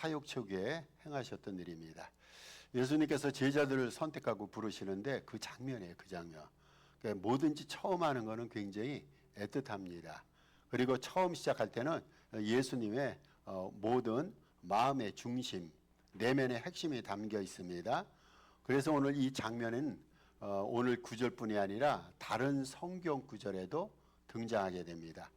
사역 초기에 행하셨던 일입니다. 예수님께서 제자들을 선택하고 부르시는데 그 장면이에요. 그 장면. 그러니까 뭐든지 처음 하는 거는 굉장히 애틋합니다. 그리고 처음 시작할 때는 예수님의 모든 마음의 중심, 내면의 핵심이 담겨 있습니다. 그래서 오늘 이 장면은 오늘 구절뿐이 아니라 다른 성경 구절에도 등장하게 됩니다.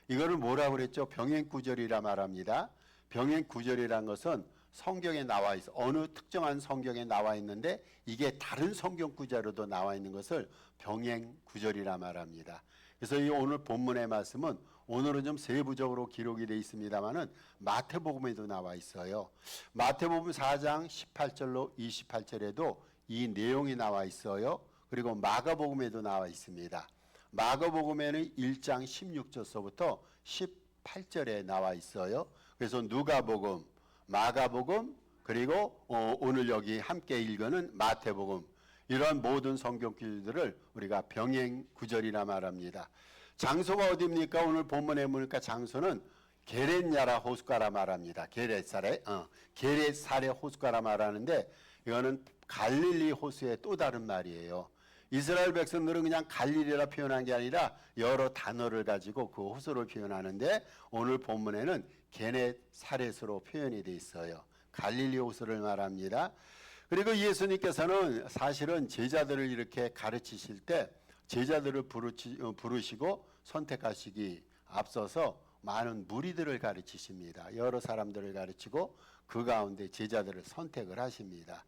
이거를 뭐라고 그랬죠? 병행 구절이라 말합니다. 병행 구절이란 것은 성경에 나와 있어 어느 특정한 성경에 나와 있는데 이게 다른 성경 구절로도 나와 있는 것을 병행 구절이라 말합니다. 그래서 이 오늘 본문의 말씀은 오늘은 좀 세부적으로 기록이 되어 있습니다만은 마태복음에도 나와 있어요. 마태복음 4장 18절로 28절에도 이 내용이 나와 있어요. 그리고 마가복음에도 나와 있습니다. 마가복음에는 1장 16절서부터 18절에 나와 있어요. 그래서 누가복음, 마가복음, 그리고 오늘 여기 함께 읽는 마태복음, 이러한 모든 성경 구절들을 우리가 병행 구절이라 말합니다. 장소가 어디입니까? 오늘 본문에 보니까 장소는 게렛야라 호숫가라 말합니다. 게렛사레 호숫가라 말하는데 이거는 갈릴리 호수의 또 다른 말이에요. 이스라엘 백성들은 그냥 갈릴리라 표현한 게 아니라 여러 단어를 가지고 그 호수를 표현하는데 오늘 본문에는 게넷사렛으로 표현이 되어 있어요. 갈릴리 호수를 말합니다. 그리고 예수님께서는 사실은 제자들을 이렇게 가르치실 때 제자들을 부르시고 선택하시기 앞서서 많은 무리들을 가르치십니다. 여러 사람들을 가르치고 그 가운데 제자들을 선택을 하십니다.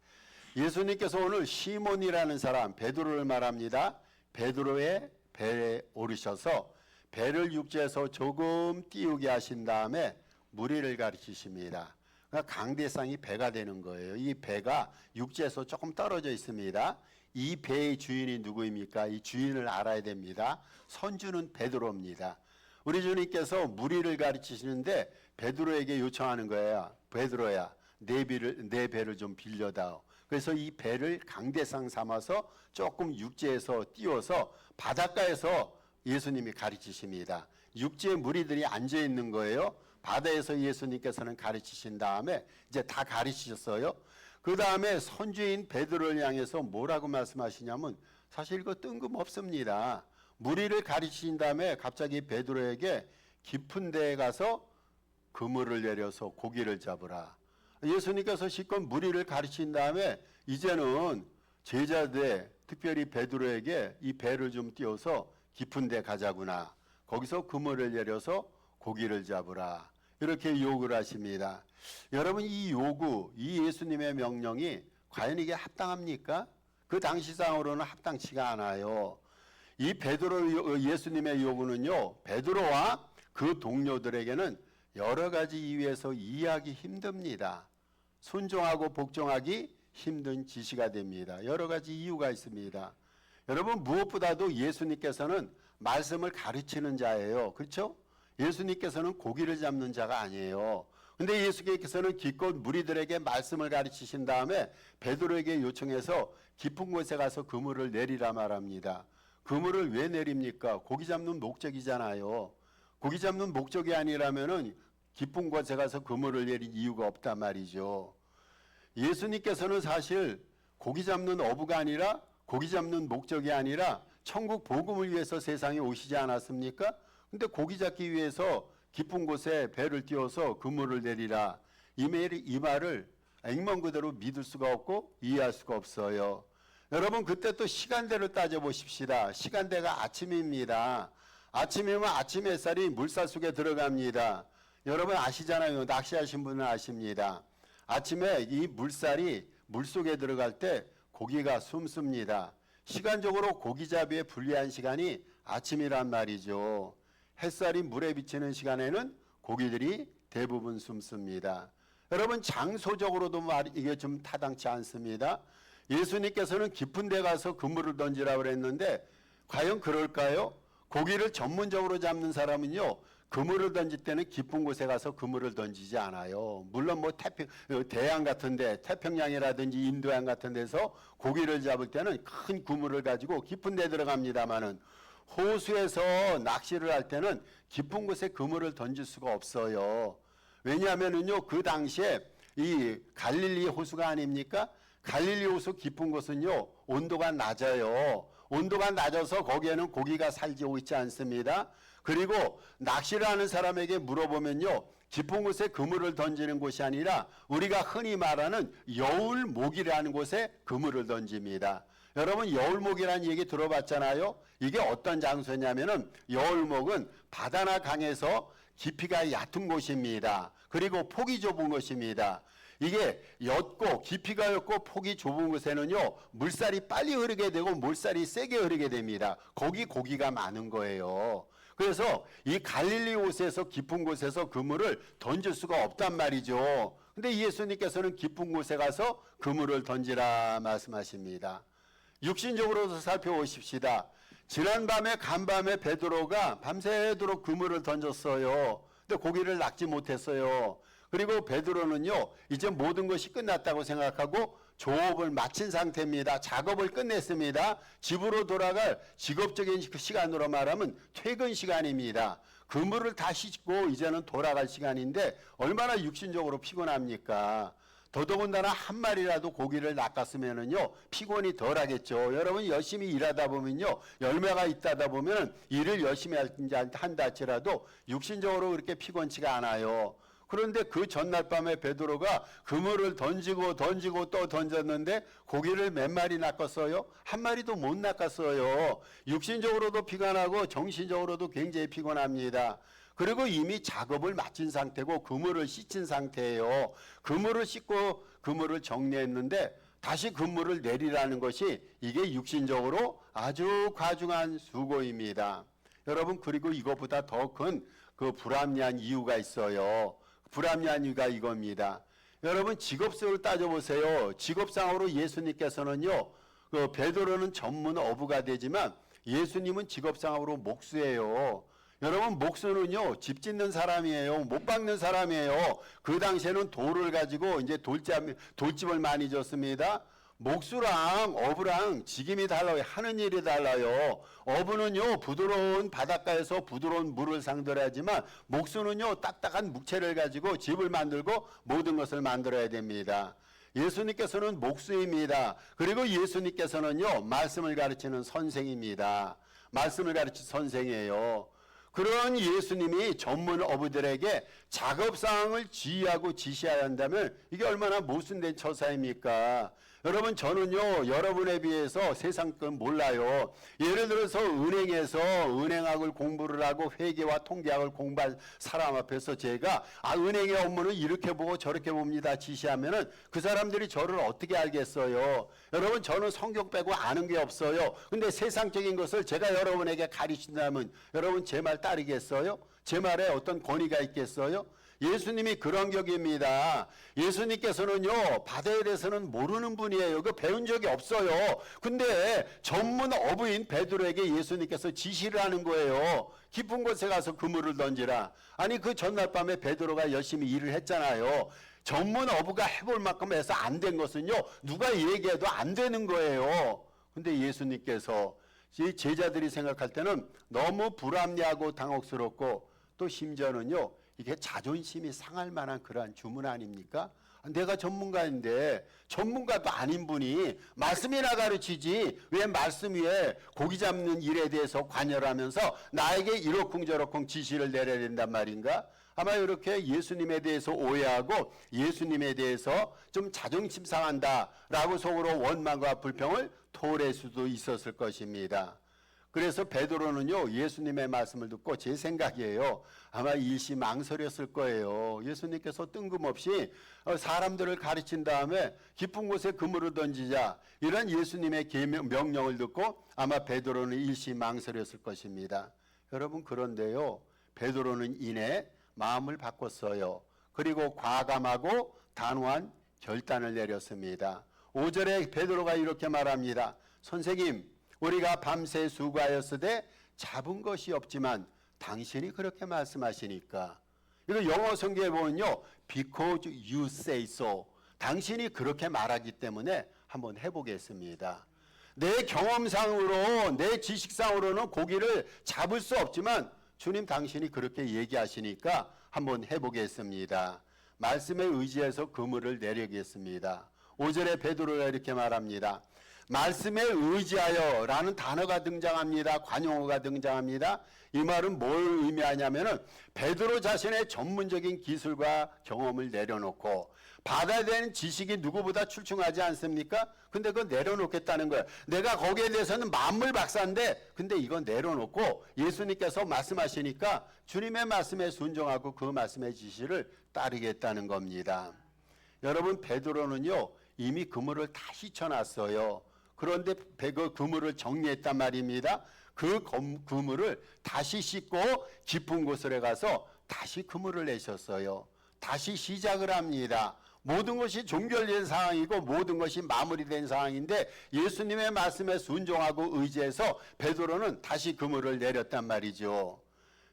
예수님께서 오늘 시몬이라는 사람 베드로를 말합니다. 베드로의 배에 오르셔서 배를 육지에서 조금 띄우게 하신 다음에 무리를 가르치십니다. 그러니까 강대상이 배가 되는 거예요. 이 배가 육지에서 조금 떨어져 있습니다. 이 배의 주인이 누구입니까? 이 주인을 알아야 됩니다. 선주는 베드로입니다. 우리 주님께서 무리를 가르치시는데 베드로에게 요청하는 거예요. 베드로야, 내 배를 좀 빌려다오. 그래서 이 배를 강대상 삼아서 조금 육지에서 띄워서 바닷가에서 예수님이 가르치십니다. 육지에 무리들이 앉아 있는 거예요. 바다에서 예수님께서는 가르치신 다음에 이제 다 가르치셨어요. 그 다음에 선주인 베드로를 향해서 뭐라고 말씀하시냐면 사실 이거 뜬금없습니다. 무리를 가르치신 다음에 갑자기 베드로에게 깊은 데에 가서 그물을 내려서 고기를 잡으라. 예수님께서 실컷 무리를 가르친 다음에 이제는 제자들 특별히 베드로에게 이 배를 좀 띄워서 깊은 데 가자구나. 거기서 그물을 내려서 고기를 잡으라. 이렇게 요구를 하십니다. 여러분 이 요구, 이 예수님의 명령이 과연 이게 합당합니까? 그 당시상으로는 합당치가 않아요. 이 베드로 예수님의 요구는요. 베드로와 그 동료들에게는 여러 가지 이유에서 이해하기 힘듭니다. 순종하고 복종하기 힘든 지시가 됩니다. 여러 가지 이유가 있습니다. 여러분 무엇보다도 예수님께서는 말씀을 가르치는 자예요. 그렇죠? 예수님께서는 고기를 잡는 자가 아니에요. 근데 예수님께서는 기껏 무리들에게 말씀을 가르치신 다음에 베드로에게 요청해서 깊은 곳에 가서 그물을 내리라 말합니다. 그물을 왜 내립니까? 고기 잡는 목적이잖아요. 고기 잡는 목적이 아니라면은 깊은 곳에 가서 그물을 내릴 이유가 없단 말이죠. 예수님께서는 사실 고기 잡는 어부가 아니라 고기 잡는 목적이 아니라 천국 복음을 위해서 세상에 오시지 않았습니까? 근데 고기 잡기 위해서 깊은 곳에 배를 띄워서 그물을 내리라. 이 말을 액면 그대로 믿을 수가 없고 이해할 수가 없어요. 여러분 그때 또 시간대를 따져보십시다. 시간대가 아침입니다. 아침이면 아침 햇살이 물살 속에 들어갑니다. 여러분 아시잖아요. 낚시하신 분은 아십니다. 아침에 이 물살이 물속에 들어갈 때 고기가 숨습니다. 시간적으로 고기잡이에 불리한 시간이 아침이란 말이죠. 햇살이 물에 비치는 시간에는 고기들이 대부분 숨습니다. 여러분 장소적으로도 이게 좀 타당치 않습니다. 예수님께서는 깊은 데 가서 그물을 던지라고 그랬는데 과연 그럴까요? 고기를 전문적으로 잡는 사람은요. 그물을 던질 때는 깊은 곳에 가서 그물을 던지지 않아요. 물론 뭐 대양 같은 데 태평양이라든지 인도양 같은 데서 고기를 잡을 때는 큰 그물을 가지고 깊은 데 들어갑니다마는 호수에서 낚시를 할 때는 깊은 곳에 그물을 던질 수가 없어요. 왜냐하면은요 그 당시에 이 갈릴리 호수가 아닙니까? 갈릴리 호수 깊은 곳은요, 온도가 낮아요. 온도가 낮아서 거기에는 고기가 살지고 있지 않습니다. 그리고 낚시를 하는 사람에게 물어보면요, 깊은 곳에 그물을 던지는 곳이 아니라 우리가 흔히 말하는 여울목이라는 곳에 그물을 던집니다. 여러분, 여울목이라는 얘기 들어봤잖아요. 이게 어떤 장소냐면은 여울목은 바다나 강에서 깊이가 얕은 곳입니다. 그리고 폭이 좁은 곳입니다. 이게 옅고 깊이가 옅고 폭이 좁은 곳에는요, 물살이 빨리 흐르게 되고 물살이 세게 흐르게 됩니다. 거기 고기가 많은 거예요. 그래서 이 갈릴리 호수에서 깊은 곳에서 그물을 던질 수가 없단 말이죠. 근데 예수님께서는 깊은 곳에 가서 그물을 던지라 말씀하십니다. 육신적으로도 살펴보십시다. 지난밤에 간밤에 베드로가 밤새도록 그물을 던졌어요. 근데 고기를 낚지 못했어요. 그리고 베드로는요, 이제 모든 것이 끝났다고 생각하고 조업을 마친 상태입니다. 작업을 끝냈습니다. 집으로 돌아갈 직업적인 시간으로 말하면 퇴근 시간입니다. 그물을 다 씻고 이제는 돌아갈 시간인데 얼마나 육신적으로 피곤합니까? 더더군다나 한 마리라도 고기를 낚았으면은요, 피곤이 덜 하겠죠. 여러분, 열심히 일하다 보면요, 열매가 있다다 보면 일을 열심히 한다 할지라도 육신적으로 그렇게 피곤치가 않아요. 그런데 그 전날 밤에 베드로가 그물을 던지고 또 던졌는데 고기를 몇 마리 낚았어요? 한 마리도 못 낚았어요. 육신적으로도 피곤하고 정신적으로도 굉장히 피곤합니다. 그리고 이미 작업을 마친 상태고 그물을 씻은 상태예요. 그물을 씻고 그물을 정리했는데 다시 그물을 내리라는 것이 이게 육신적으로 아주 과중한 수고입니다. 여러분, 그리고 이것보다 더 큰 그 불합리한 이유가 있어요. 불합리한 이유가 이겁니다. 여러분, 직업성을 따져보세요. 직업상으로 예수님께서는요, 그 베드로는 전문 어부가 되지만 예수님은 직업상으로 목수예요. 여러분, 목수는요, 집 짓는 사람이에요. 못 박는 사람이에요. 그 당시에는 돌을 가지고 이제 돌집을 많이 졌습니다. 목수랑 어부랑 직임이 달라요. 하는 일이 달라요. 어부는요, 부드러운 바닷가에서 부드러운 물을 상대로 하지만 목수는요, 딱딱한 묵체를 가지고 집을 만들고 모든 것을 만들어야 됩니다. 예수님께서는 목수입니다. 그리고 예수님께서는요, 말씀을 가르치는 선생입니다. 말씀을 가르치는 선생이에요. 그런 예수님이 전문 어부들에게 작업사항을 지휘하고 지시해야 한다면 이게 얼마나 모순된 처사입니까? 여러분, 저는요, 여러분에 비해서 세상 건 몰라요. 예를 들어서 은행에서 은행학을 공부를 하고 회계와 통계학을 공부한 사람 앞에서 제가 은행의 업무는 이렇게 보고 저렇게 봅니다 지시하면은 그 사람들이 저를 어떻게 알겠어요? 여러분, 저는 성경 빼고 아는 게 없어요. 근데 세상적인 것을 제가 여러분에게 가르친다면 여러분 제 말 따르겠어요? 제 말에 어떤 권위가 있겠어요? 예수님이 그런 격입니다. 예수님께서는요, 바다에 대해서는 모르는 분이에요. 그 배운 적이 없어요. 근데 전문 어부인 베드로에게 예수님께서 지시를 하는 거예요. 깊은 곳에 가서 그물을 던지라. 아니, 그 전날 밤에 베드로가 열심히 일을 했잖아요. 전문 어부가 해볼 만큼 해서 안 된 것은요, 누가 얘기해도 안 되는 거예요. 근데 예수님께서 제자들이 생각할 때는 너무 불합리하고 당혹스럽고 또 심지어는요, 이게 자존심이 상할 만한 그러한 주문 아닙니까? 내가 전문가인데 전문가도 아닌 분이 말씀이나 가르치지 왜 말씀 위에 고기 잡는 일에 대해서 관여를 하면서 나에게 이러쿵저러쿵 지시를 내려야 된단 말인가? 아마 이렇게 예수님에 대해서 오해하고 예수님에 대해서 좀 자존심 상한다라고 속으로 원망과 불평을 토할 수도 있었을 것입니다. 그래서 베드로는요, 예수님의 말씀을 듣고 제 생각이에요, 아마 일시 망설였을 거예요. 예수님께서 뜬금없이 사람들을 가르친 다음에 깊은 곳에 그물을 던지자 이런 예수님의 명령을 듣고 아마 베드로는 일시 망설였을 것입니다. 여러분, 그런데요, 베드로는 이내 마음을 바꿨어요. 그리고 과감하고 단호한 결단을 내렸습니다. 5절에 베드로가 이렇게 말합니다. 선생님, 우리가 밤새 수고하였으되 잡은 것이 없지만 당신이 그렇게 말씀하시니까. 이거 영어 성경에 보면요, because you say so. 당신이 그렇게 말하기 때문에 한번 해보겠습니다. 내 경험상으로, 내 지식상으로는 고기를 잡을 수 없지만 주님, 당신이 그렇게 얘기하시니까 한번 해보겠습니다. 말씀에 의지해서 그물을 내려겠습니다. 5절에 베드로가 이렇게 말합니다. 말씀에 의지하여 라는 단어가 등장합니다. 관용어가 등장합니다. 이 말은 뭘 의미하냐면은 베드로 자신의 전문적인 기술과 경험을 내려놓고 받아야 되는 지식이 누구보다 출중하지 않습니까? 근데 그거 내려놓겠다는 거예요. 내가 거기에 대해서는 만물 박사인데 근데 이거 내려놓고 예수님께서 말씀하시니까 주님의 말씀에 순종하고 그 말씀의 지시를 따르겠다는 겁니다. 여러분 베드로는요 이미 그물을 다 휘쳐놨어요. 그런데 그 그물을 정리했단 말입니다. 그 그물을 다시 씻고 깊은 곳에 가서 다시 그물을 내셨어요. 다시 시작을 합니다. 모든 것이 종결된 상황이고 모든 것이 마무리된 상황인데 예수님의 말씀에 순종하고 의지해서 베드로는 다시 그물을 내렸단 말이죠.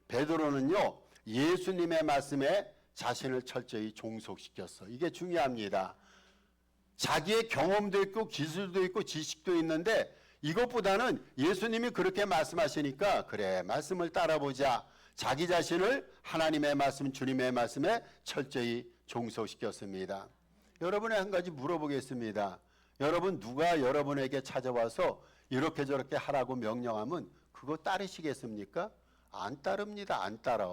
베드로는요 예수님의 말씀에 자신을 철저히 종속시켰어. 이게 중요합니다. 자기의 경험도 있고 기술도 있고 지식도 있는데 이것보다는 예수님이 그렇게 말씀하시니까 그래 말씀을 따라보자. 자기 자신을 하나님의 말씀 주님의 말씀에 철저히 종속시켰습니다. 여러분에 한 가지 물어보겠습니다. 여러분 누가 여러분에게 찾아와서 이렇게 저렇게 하라고 명령하면 그거 따르시겠습니까? 안 따릅니다. 안 따라.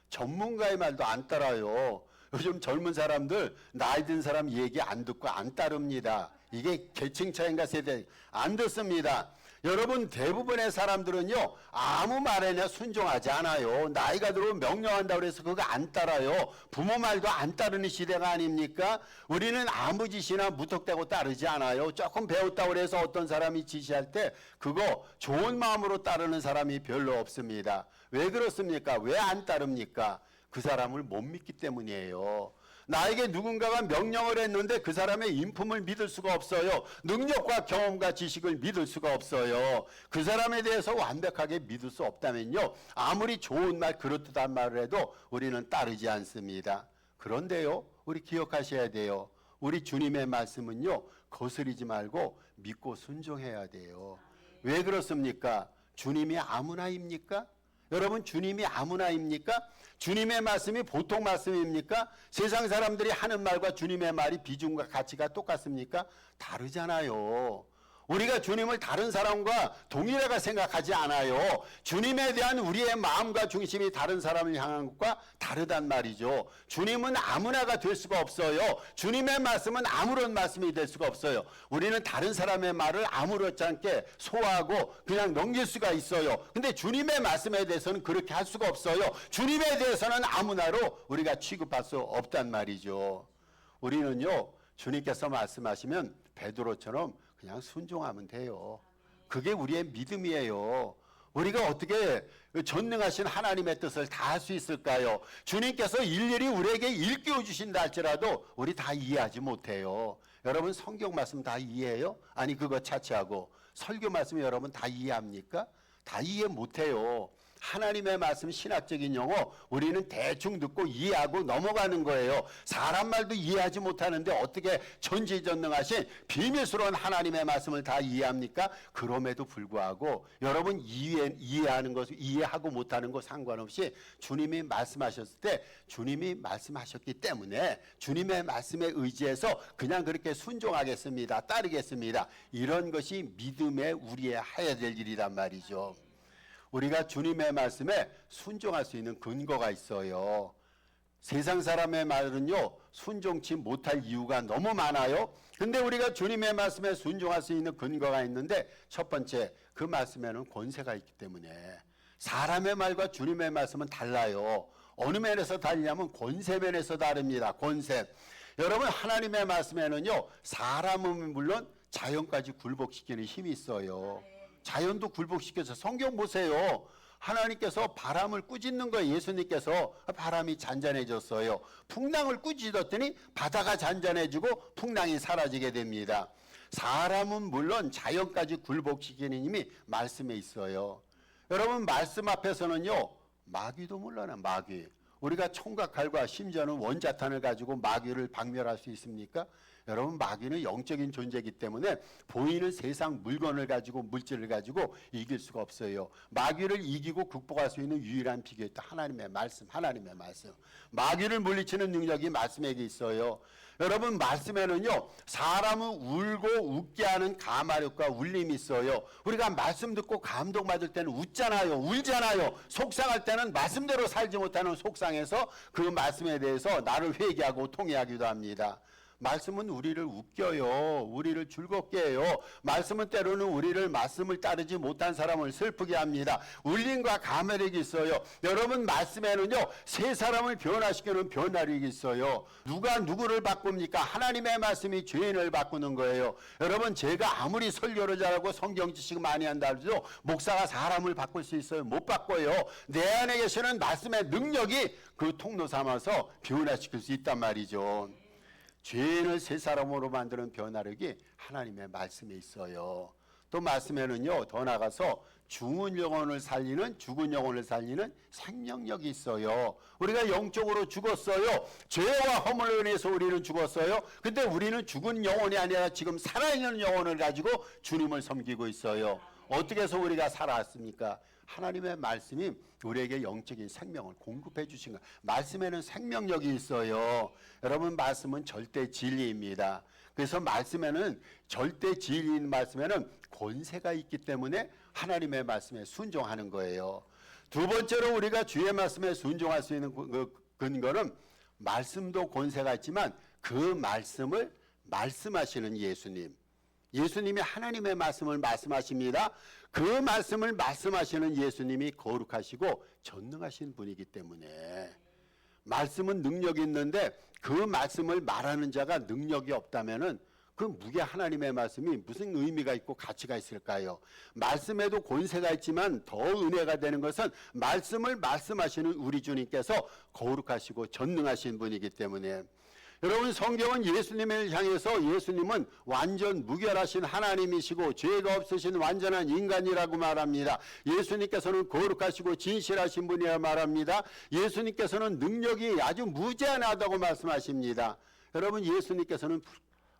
전문가의 말도 안 따라요. 요즘 젊은 사람들 나이 든 사람 얘기 안 듣고 안 따릅니다. 이게 계층 차이인가 세대 안 듣습니다. 여러분 대부분의 사람들은요 아무 말에나 순종하지 않아요. 나이가 들어오면 명령한다고 해서 그거 안 따라요. 부모 말도 안 따르는 시대가 아닙니까? 우리는 아무 지시나 무턱대고 따르지 않아요. 조금 배웠다고 해서 어떤 사람이 지시할 때 그거 좋은 마음으로 따르는 사람이 별로 없습니다. 왜 그렇습니까? 왜 안 따릅니까? 그 사람을 못 믿기 때문이에요. 나에게 누군가가 명령을 했는데 그 사람의 인품을 믿을 수가 없어요. 능력과 경험과 지식을 믿을 수가 없어요. 그 사람에 대해서 완벽하게 믿을 수 없다면요. 아무리 좋은 말 그렇듯한 말을 해도 우리는 따르지 않습니다. 그런데요. 우리 기억하셔야 돼요. 우리 주님의 말씀은요. 거스리지 말고 믿고 순종해야 돼요. 왜 그렇습니까? 주님이 아무나입니까? 여러분 주님이 아무나입니까? 주님의 말씀이 보통 말씀입니까? 세상 사람들이 하는 말과 주님의 말이 비중과 가치가 똑같습니까? 다르잖아요. 우리가 주님을 다른 사람과 동일하게 생각하지 않아요. 주님에 대한 우리의 마음과 중심이 다른 사람을 향한 것과 다르단 말이죠. 주님은 아무나가 될 수가 없어요. 주님의 말씀은 아무런 말씀이 될 수가 없어요. 우리는 다른 사람의 말을 아무렇지 않게 소화하고 그냥 넘길 수가 있어요. 근데 주님의 말씀에 대해서는 그렇게 할 수가 없어요. 주님에 대해서는 아무나로 우리가 취급할 수 없단 말이죠. 우리는요 주님께서 말씀하시면 베드로처럼 그냥 순종하면 돼요. 그게 우리의 믿음이에요. 우리가 어떻게 전능하신 하나님의 뜻을 다 할 수 있을까요? 주님께서 일일이 우리에게 일깨워 주신다 할지라도 우리 다 이해하지 못해요. 여러분 성경 말씀 다 이해해요? 아니 그거 차치하고 설교 말씀 여러분 다 이해합니까? 다 이해 못해요. 하나님의 말씀 신학적인 용어 우리는 대충 듣고 이해하고 넘어가는 거예요. 사람 말도 이해하지 못하는데 어떻게 전지전능하신 비밀스러운 하나님의 말씀을 다 이해합니까? 그럼에도 불구하고 여러분 이해하는 것, 이해하고 못하는 것 상관없이 주님이 말씀하셨을 때 주님이 말씀하셨기 때문에 주님의 말씀에 의지해서 그냥 그렇게 순종하겠습니다. 따르겠습니다. 이런 것이 믿음의 우리의 해야 될 일이란 말이죠. 우리가 주님의 말씀에 순종할 수 있는 근거가 있어요. 세상 사람의 말은요 순종치 못할 이유가 너무 많아요. 근데 우리가 주님의 말씀에 순종할 수 있는 근거가 있는데 첫 번째 그 말씀에는 권세가 있기 때문에 사람의 말과 주님의 말씀은 달라요. 어느 면에서 다르냐면 권세 면에서 다릅니다. 권세. 여러분 하나님의 말씀에는요 사람은 물론 자연까지 굴복시키는 힘이 있어요. 자연도 굴복시켜서 성경 보세요. 하나님께서 바람을 꾸짖는 거예요. 예수님께서 바람이 잔잔해졌어요. 풍랑을 꾸짖었더니 바다가 잔잔해지고 풍랑이 사라지게 됩니다. 사람은 물론 자연까지 굴복시키는 힘이 말씀에 있어요. 여러분 말씀 앞에서는요 마귀도 물러나 마귀. 우리가 총과 칼과 심지어는 원자탄을 가지고 마귀를 박멸할 수 있습니까? 여러분, 마귀는 영적인 존재이기 때문에 보이는 세상 물건을 가지고, 물질을 가지고 이길 수가 없어요. 마귀를 이기고 극복할 수 있는 유일한 비결이 하나님의 말씀, 하나님의 말씀. 마귀를 물리치는 능력이 말씀에게 있어요. 여러분, 말씀에는요, 사람을 울고 웃게 하는 가마력과 울림이 있어요. 우리가 말씀 듣고 감동받을 때는 웃잖아요, 울잖아요. 속상할 때는 말씀대로 살지 못하는 속상해서 그 말씀에 대해서 나를 회개하고 통회하기도 합니다. 말씀은 우리를 웃겨요. 우리를 즐겁게 해요. 말씀은 때로는 우리를 말씀을 따르지 못한 사람을 슬프게 합니다. 울림과 감회력이 있어요. 여러분, 말씀에는요, 세 사람을 변화시키는 변화력이 있어요. 누가 누구를 바꿉니까? 하나님의 말씀이 죄인을 바꾸는 거예요. 여러분, 제가 아무리 설교를 잘하고 성경 지식 많이 한다 해도 목사가 사람을 바꿀 수 있어요? 못 바꿔요. 내 안에 계시는 말씀의 능력이 그 통로 삼아서 변화시킬 수 있단 말이죠. 죄인을 새 사람으로 만드는 변화력이 하나님의 말씀에 있어요. 또 말씀에는요, 더 나가서 죽은 영혼을 살리는 생명력이 있어요. 우리가 영적으로 죽었어요. 죄와 허물로 인해서 우리는 죽었어요. 근데 우리는 죽은 영혼이 아니라 지금 살아있는 영혼을 가지고 주님을 섬기고 있어요. 어떻게 해서 우리가 살아왔습니까? 하나님의 말씀이 우리에게 영적인 생명을 공급해 주신 거예요. 말씀에는 생명력이 있어요. 여러분, 말씀은 절대 진리입니다. 그래서 말씀에는, 절대 진리인 말씀에는 권세가 있기 때문에 하나님의 말씀에 순종하는 거예요. 두 번째로 우리가 주의 말씀에 순종할 수 있는 근거는, 말씀도 권세가 있지만 그 말씀을 말씀하시는 예수님. 예수님이 하나님의 말씀을 말씀하십니다. 그 말씀을 말씀하시는 예수님이 거룩하시고 전능하신 분이기 때문에, 말씀은 능력이 있는데 그 말씀을 말하는 자가 능력이 없다면은 그 무게 하나님의 말씀이 무슨 의미가 있고 가치가 있을까요? 말씀에도 권세가 있지만 더 은혜가 되는 것은 말씀을 말씀하시는 우리 주님께서 거룩하시고 전능하신 분이기 때문에, 여러분, 성경은 예수님을 향해서 예수님은 완전 무결하신 하나님이시고 죄가 없으신 완전한 인간이라고 말합니다. 예수님께서는 거룩하시고 진실하신 분이라 말합니다. 예수님께서는 능력이 아주 무제한하다고 말씀하십니다. 여러분, 예수님께서는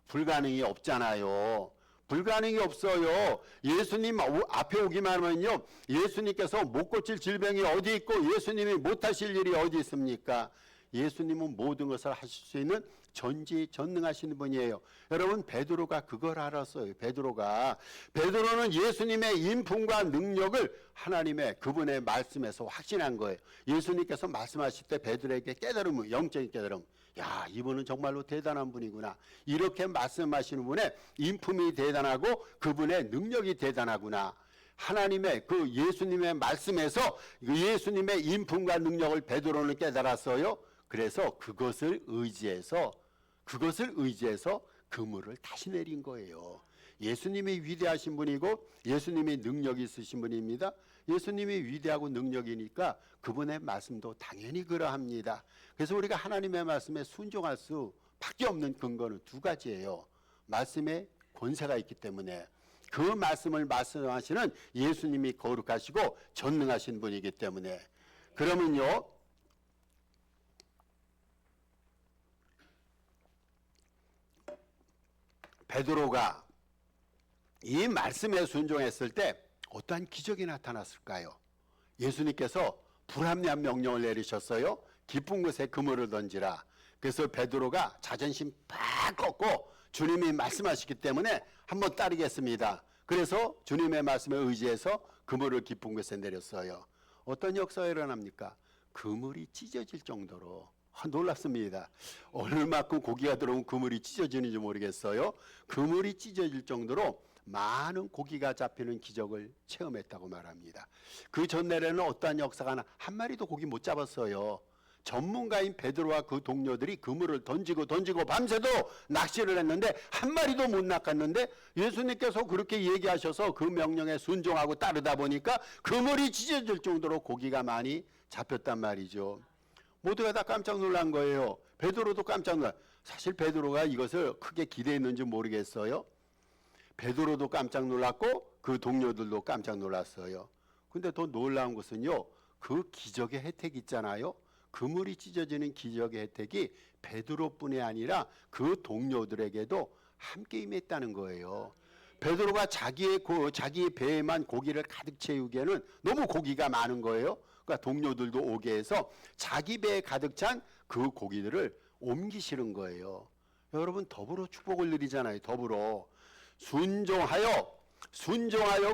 불가능이 없잖아요. 불가능이 없어요. 예수님 앞에 오기만 하면요, 예수님께서 못 고칠 질병이 어디 있고 예수님이 못하실 일이 어디 있습니까? 예수님은 모든 것을 하실 수 있는 전지전능하신 분이에요. 여러분, 베드로가 그걸 알았어요. 베드로는 예수님의 인품과 능력을 하나님의 그분의 말씀에서 확신한 거예요. 예수님께서 말씀하실 때 베드로에게 깨달음을, 영적인 깨달음, 야, 이분은 정말로 대단한 분이구나. 이렇게 말씀하시는 분의 인품이 대단하고 그분의 능력이 대단하구나. 하나님의 그 예수님의 말씀에서 예수님의 인품과 능력을 베드로는 깨달았어요. 그래서 그것을 의지해서 그물을 다시 내린 거예요. 예수님이 위대하신 분이고 예수님이 능력이 있으신 분입니다. 예수님이 위대하고 능력이니까 그분의 말씀도 당연히 그러합니다. 그래서 우리가 하나님의 말씀에 순종할 수밖에 없는 근거는 두 가지예요. 말씀에 권세가 있기 때문에, 그 말씀을 말씀하시는 예수님이 거룩하시고 전능하신 분이기 때문에. 그러면요, 베드로가 이 말씀에 순종했을 때 어떠한 기적이 나타났을까요? 예수님께서 불합리한 명령을 내리셨어요. 깊은 곳에 그물을 던지라. 그래서 베드로가 자존심 팍 꺾고 주님이 말씀하시기 때문에 한번 따르겠습니다. 그래서 주님의 말씀에 의지해서 그물을 깊은 곳에 내렸어요. 어떤 역사가 일어납니까? 그물이 찢어질 정도로, 놀랍습니다. 얼마큼 고기가 들어오면 그물이 찢어지는지 모르겠어요. 그물이 찢어질 정도로 많은 고기가 잡히는 기적을 체험했다고 말합니다. 그 전날에는 어떠한 역사가 한 마리도 고기 못 잡았어요. 전문가인 베드로와 그 동료들이 그물을 던지고 밤새도록 낚시를 했는데 한 마리도 못 낚았는데, 예수님께서 그렇게 얘기하셔서 그 명령에 순종하고 따르다 보니까 그물이 찢어질 정도로 고기가 많이 잡혔단 말이죠. 모두가 다 깜짝 놀란 거예요. 베드로도 깜짝 놀라. 사실 베드로가 이것을 크게 기대했는지 모르겠어요. 베드로도 깜짝 놀랐고 그 동료들도 깜짝 놀랐어요. 근데 더 놀라운 것은요, 그 기적의 혜택이 있잖아요. 그물이 찢어지는 기적의 혜택이 베드로뿐이 아니라 그 동료들에게도 함께 임했다는 거예요. 베드로가 자기의 배에만 고기를 가득 채우기에는 너무 고기가 많은 거예요. 그러니까 동료들도 오게 해서 자기 배에 가득 찬 그 고기들을 옮기시는 거예요. 여러분, 더불어 축복을 누리잖아요. 더불어 순종하여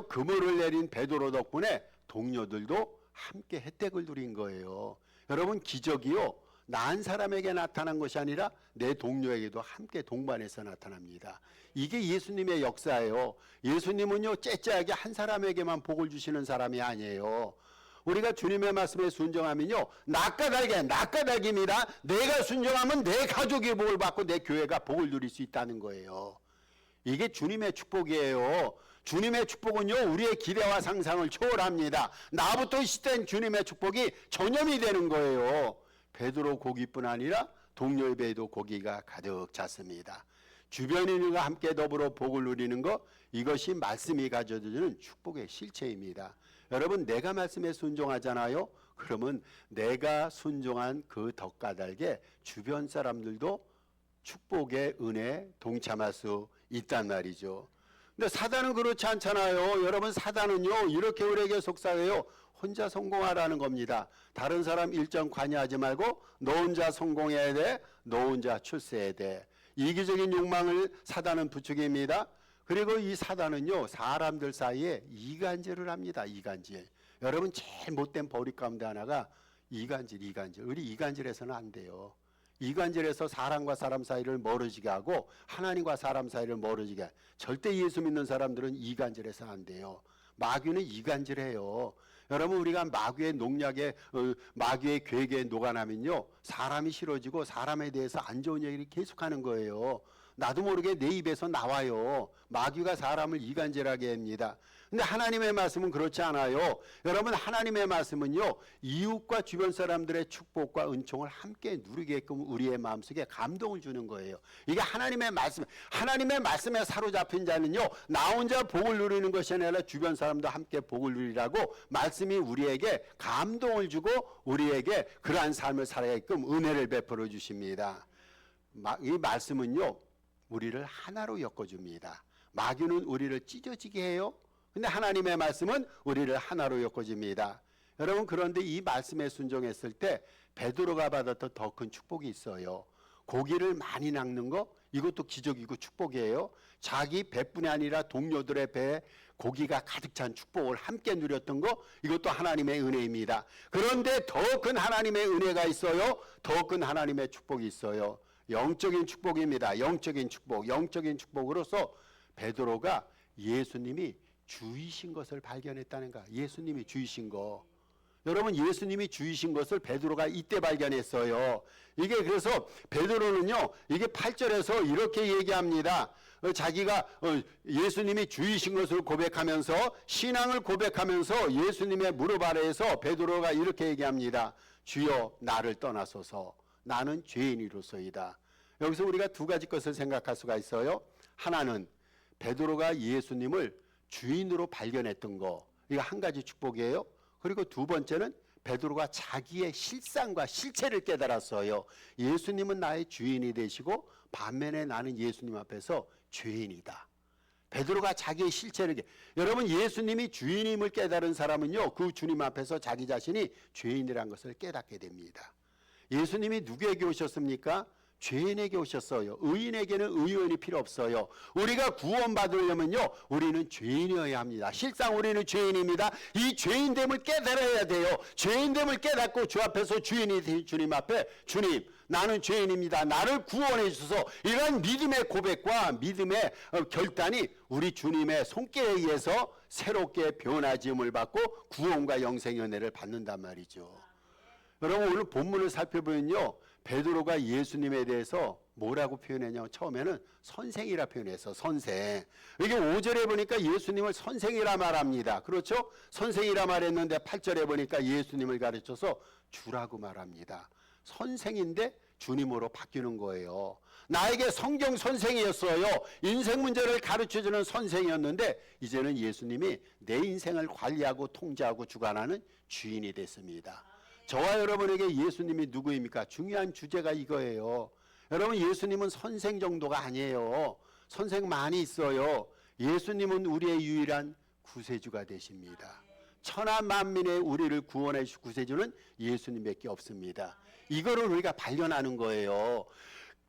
그물을 내린 베드로 덕분에 동료들도 함께 혜택을 누린 거예요. 여러분, 기적이요, 나 한 사람에게 나타난 것이 아니라 내 동료에게도 함께 동반해서 나타납니다. 이게 예수님의 역사예요. 예수님은요, 째째하게 한 사람에게만 복을 주시는 사람이 아니에요. 우리가 주님의 말씀에 순종하면요, 낙가닥입니다. 내가 순종하면 내 가족이 복을 받고 내 교회가 복을 누릴 수 있다는 거예요. 이게 주님의 축복이에요. 주님의 축복은요, 우리의 기대와 상상을 초월합니다. 나부터 시된 주님의 축복이 전염이 되는 거예요. 베드로 고기뿐 아니라 동료의 배에도 고기가 가득 찼습니다. 주변인과 함께 더불어 복을 누리는 것, 이것이 말씀이 가져주는 축복의 실체입니다. 여러분, 내가 말씀에 순종하잖아요. 그러면 내가 순종한 그 덕가닥에 주변 사람들도 축복의 은혜에 동참할 수 있단 말이죠. 근데 사단은 그렇지 않잖아요. 여러분, 사단은요, 이렇게 우리에게 속삭여요. 혼자 성공하라는 겁니다. 다른 사람 일정 관여하지 말고 너 혼자 성공해야 돼. 너 혼자 출세해야 돼. 이기적인 욕망을 사단은 부추깁니다. 그리고 이 사단은요, 사람들 사이에 이간질을 합니다. 이간질. 여러분, 제일 못된 버릇 가운데 하나가 이간질. 우리 이간질해서는 안 돼요. 이간질해서 사람과 사람 사이를 멀어지게 하고 하나님과 사람 사이를 멀어지게 하고, 절대 예수 믿는 사람들은 이간질해서 안 돼요. 마귀는 이간질해요. 여러분, 우리가 마귀의 농약에 마귀의 괴계에 녹아나면요, 사람이 싫어지고 사람에 대해서 안 좋은 얘기를 계속하는 거예요. 나도 모르게 내 입에서 나와요. 마귀가 사람을 이간질하게 합니다. 근데 하나님의 말씀은 그렇지 않아요. 여러분, 하나님의 말씀은요, 이웃과 주변 사람들의 축복과 은총을 함께 누리게끔 우리의 마음속에 감동을 주는 거예요. 이게 하나님의 말씀. 하나님의 말씀에 사로잡힌 자는요, 나 혼자 복을 누리는 것이 아니라 주변 사람도 함께 복을 누리라고 말씀이 우리에게 감동을 주고 우리에게 그러한 삶을 살아가게끔 은혜를 베풀어 주십니다. 이 말씀은요, 우리를 하나로 엮어줍니다. 마귀는 우리를 찢어지게 해요. 근데 하나님의 말씀은 우리를 하나로 엮어줍니다. 여러분, 그런데 이 말씀에 순종했을 때 베드로가 받았던 더 큰 축복이 있어요. 고기를 많이 낚는 거, 이것도 기적이고 축복이에요. 자기 배뿐이 아니라 동료들의 배에 고기가 가득 찬 축복을 함께 누렸던 거, 이것도 하나님의 은혜입니다. 그런데 더 큰 하나님의 은혜가 있어요. 더 큰 하나님의 축복이 있어요. 영적인 축복입니다. 영적인 축복으로서 베드로가 예수님이 주이신 것을 발견했다는 거야. 예수님이 주이신 거. 여러분, 예수님이 주이신 것을 베드로가 이때 발견했어요. 이게 그래서 베드로는요, 이게 8절에서 이렇게 얘기합니다. 자기가 예수님이 주이신 것을 고백하면서, 신앙을 고백하면서 예수님의 무릎 아래에서 베드로가 이렇게 얘기합니다. 주여, 나를 떠나소서. 나는 죄인이로소이다. 여기서 우리가 두 가지 것을 생각할 수가 있어요. 하나는 베드로가 예수님을 주인으로 발견했던 거, 이거 한 가지 축복이에요. 그리고 두 번째는 베드로가 자기의 실상과 실체를 깨달았어요. 예수님은 나의 주인이 되시고 반면에 나는 예수님 앞에서 죄인이다. 베드로가 자기의 실체를 여러분, 예수님이 주인임을 깨달은 사람은요, 그 주님 앞에서 자기 자신이 죄인이라는 것을 깨닫게 됩니다. 예수님이 누구에게 오셨습니까? 죄인에게 오셨어요. 의인에게는 의원이 필요 없어요. 우리가 구원받으려면요, 우리는 죄인이어야 합니다. 실상 우리는 죄인입니다. 이 죄인됨을 깨달아야 돼요. 죄인됨을 깨닫고 주 앞에서 주인이 된 주님 앞에, 주님, 나는 죄인입니다. 나를 구원해 주소서. 이런 믿음의 고백과 믿음의 결단이 우리 주님의 손길에 의해서 새롭게 변화지음을 받고 구원과 영생의 은혜를 받는단 말이죠. 여러분, 오늘 본문을 살펴보면요, 베드로가 예수님에 대해서 뭐라고 표현했냐면, 처음에는 선생이라 표현해서 선생. 이게 5절에 보니까 예수님을 선생이라 말합니다. 그렇죠? 선생이라 말했는데 8절에 보니까 예수님을 가르쳐서 주라고 말합니다. 선생인데 주님으로 바뀌는 거예요. 나에게 성경 선생이었어요. 인생 문제를 가르쳐주는 선생이었는데 이제는 예수님이 내 인생을 관리하고 통제하고 주관하는 주인이 됐습니다. 저와 여러분에게 예수님이 누구입니까? 중요한 주제가 이거예요. 여러분, 예수님은 선생 정도가 아니에요. 선생 많이 있어요. 예수님은 우리의 유일한 구세주가 되십니다. 천하 만민의 우리를 구원해 주실 구세주는 예수님밖에 없습니다. 이거를 우리가 발견하는 거예요.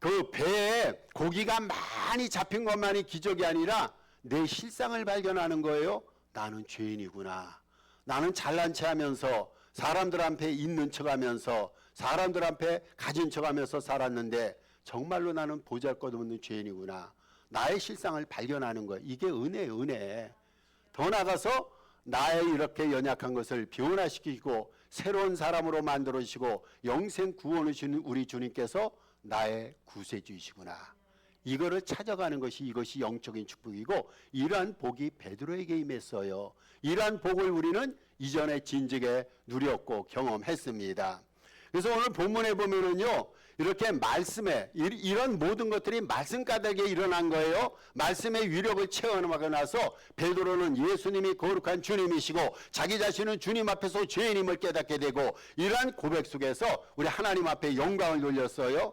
그 배에 고기가 많이 잡힌 것만이 기적이 아니라 내 실상을 발견하는 거예요. 나는 죄인이구나. 나는 잘난 체 하면서 사람들 앞에 있는 척 하면서 사람들 앞에 가진 척 하면서 살았는데 정말로 나는 보잘것없는 죄인이구나. 나의 실상을 발견하는 거예요. 이게 은혜예요, 은혜. 더 나아가서 나의 이렇게 연약한 것을 변화시키고 새로운 사람으로 만들어주시고 영생 구원을 주는 우리 주님께서 나의 구세주이시구나. 이거를 찾아가는 것이 이것이 영적인 축복이고 이러한 복이 베드로에게 임했어요. 이러한 복을 우리는 이전에 진즉에 누렸고 경험했습니다. 그래서 오늘 본문에 보면은요, 이렇게 말씀에 이런 모든 것들이 말씀 까닭에 일어난 거예요. 말씀의 위력을 체험하고 나서 베드로는 예수님이 거룩한 주님이시고 자기 자신은 주님 앞에서 죄인임을 깨닫게 되고 이러한 고백 속에서 우리 하나님 앞에 영광을 돌렸어요.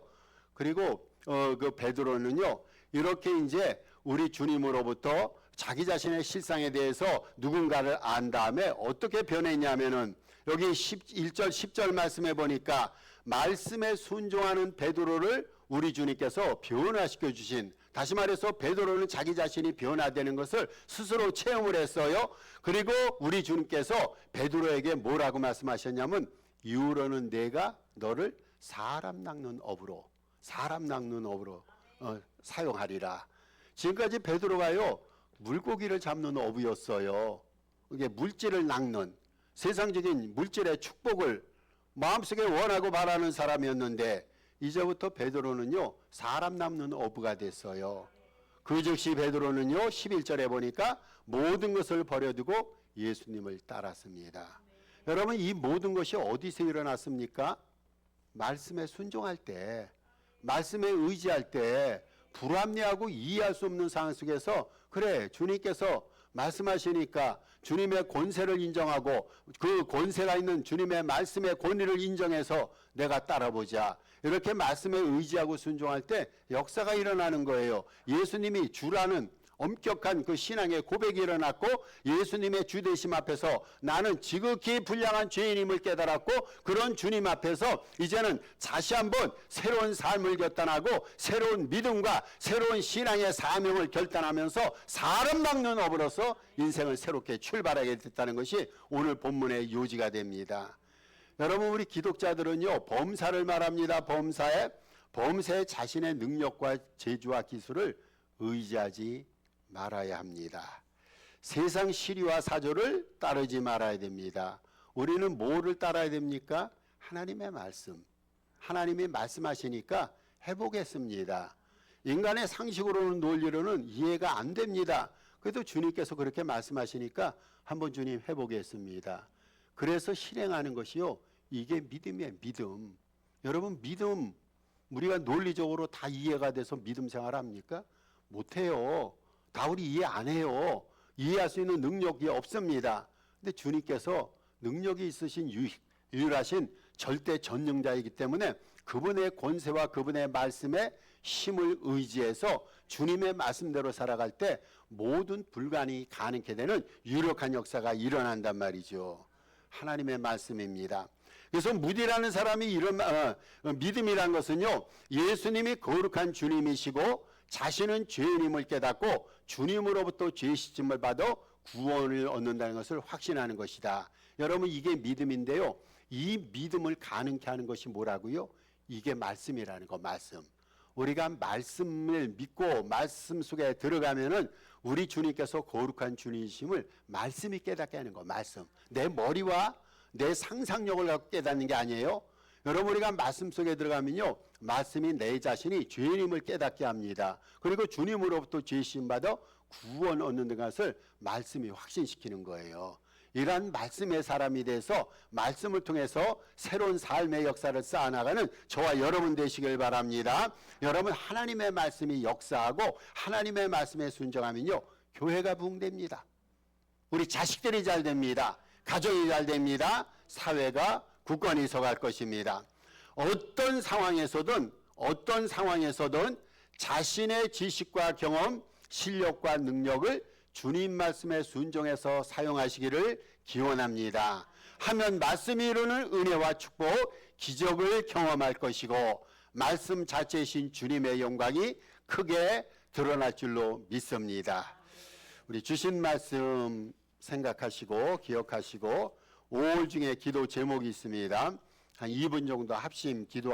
그리고 그 베드로는요, 이렇게 이제 우리 주님으로부터 자기 자신의 실상에 대해서 누군가를 안 다음에 어떻게 변했냐면은 여기 1절 10절 말씀에 보니까 말씀에 순종하는 베드로를 우리 주님께서 변화시켜 주신, 다시 말해서 베드로는 자기 자신이 변화되는 것을 스스로 체험을 했어요. 그리고 우리 주님께서 베드로에게 뭐라고 말씀하셨냐면 이후로는 내가 너를 사람 낚는 업으로 사용하리라. 지금까지 베드로가요, 물고기를 잡는 어부였어요. 이게 물질을 낚는 세상적인 물질의 축복을 마음속에 원하고 바라는 사람이었는데 이제부터 베드로는요, 사람 낚는 어부가 됐어요. 그 즉시 베드로는요, 11절에 보니까 모든 것을 버려두고 예수님을 따랐습니다. 여러분, 이 모든 것이 어디서 일어났습니까? 말씀에 순종할 때, 말씀에 의지할 때, 불합리하고 이해할 수 없는 상황 속에서 그래, 주님께서 말씀하시니까 주님의 권세를 인정하고 그 권세가 있는 주님의 말씀의 권위를 인정해서 내가 따라보자. 이렇게 말씀에 의지하고 순종할 때 역사가 일어나는 거예요. 예수님이 주라는 엄격한 그 신앙의 고백이 일어났고 예수님의 주되심 앞에서 나는 지극히 불량한 죄인임을 깨달았고 그런 주님 앞에서 이제는 다시 한번 새로운 삶을 결단하고 새로운 믿음과 새로운 신앙의 사명을 결단하면서 사람 낚는 업으로서 인생을 새롭게 출발하게 됐다는 것이 오늘 본문의 요지가 됩니다. 여러분, 우리 기독자들은요, 범사를 말합니다. 범사에 자신의 능력과 재주와 기술을 의지하지 말아야 합니다. 세상 시리와 사조를 따르지 말아야 됩니다. 우리는 뭐를 따라야 됩니까? 하나님의 말씀. 하나님이 말씀하시니까 해보겠습니다. 인간의 상식으로는 논리로는 이해가 안 됩니다. 그래도 주님께서 그렇게 말씀하시니까 한번 주님 해보겠습니다. 그래서 실행하는 것이요, 이게 믿음이에요. 믿음. 여러분, 믿음 우리가 논리적으로 다 이해가 돼서 믿음 생활합니까? 못해요. 다 우리 이해 안 해요. 이해할 수 있는 능력이 없습니다. 근데 주님께서 능력이 있으신 유일하신 절대 전능자이기 때문에 그분의 권세와 그분의 말씀에 힘을 의지해서 주님의 말씀대로 살아갈 때 모든 불가능이 가능케 되는 유력한 역사가 일어난단 말이죠. 하나님의 말씀입니다. 그래서 무디라는 사람이 이런 믿음이란 것은요, 예수님이 거룩한 주님이시고 자신은 죄인임을 깨닫고 주님으로부터 죄 씻음을 받아 구원을 얻는다는 것을 확신하는 것이다. 여러분, 이게 믿음인데요, 이 믿음을 가능케 하는 것이 뭐라고요? 이게 말씀이라는 거. 말씀. 우리가 말씀을 믿고 말씀 속에 들어가면은 우리 주님께서 거룩한 주님이심을 말씀이 깨닫게 하는 거. 말씀. 내 머리와 내 상상력을 갖고 깨닫는 게 아니에요. 여러분, 우리가 말씀 속에 들어가면요, 말씀이 내 자신이 죄인임을 깨닫게 합니다. 그리고 주님으로부터 죄심 받아 구원 얻는 것을 말씀이 확신시키는 거예요. 이러한 말씀의 사람이 돼서 말씀을 통해서 새로운 삶의 역사를 쌓아나가는 저와 여러분 되시길 바랍니다. 여러분, 하나님의 말씀이 역사하고 하나님의 말씀에 순종하면요, 교회가 부흥됩니다. 우리 자식들이 잘 됩니다. 가정이 잘 됩니다. 사회가 굳건히 서갈 것입니다. 어떤 상황에서든 자신의 지식과 경험, 실력과 능력을 주님 말씀에 순종해서 사용하시기를 기원합니다. 하면 말씀이 이루는 은혜와 축복, 기적을 경험할 것이고 말씀 자체이신 주님의 영광이 크게 드러날 줄로 믿습니다. 우리 주신 말씀 생각하시고 기억하시고 5월 중에 기도 제목이 있습니다. 한 2분 정도 합심 기도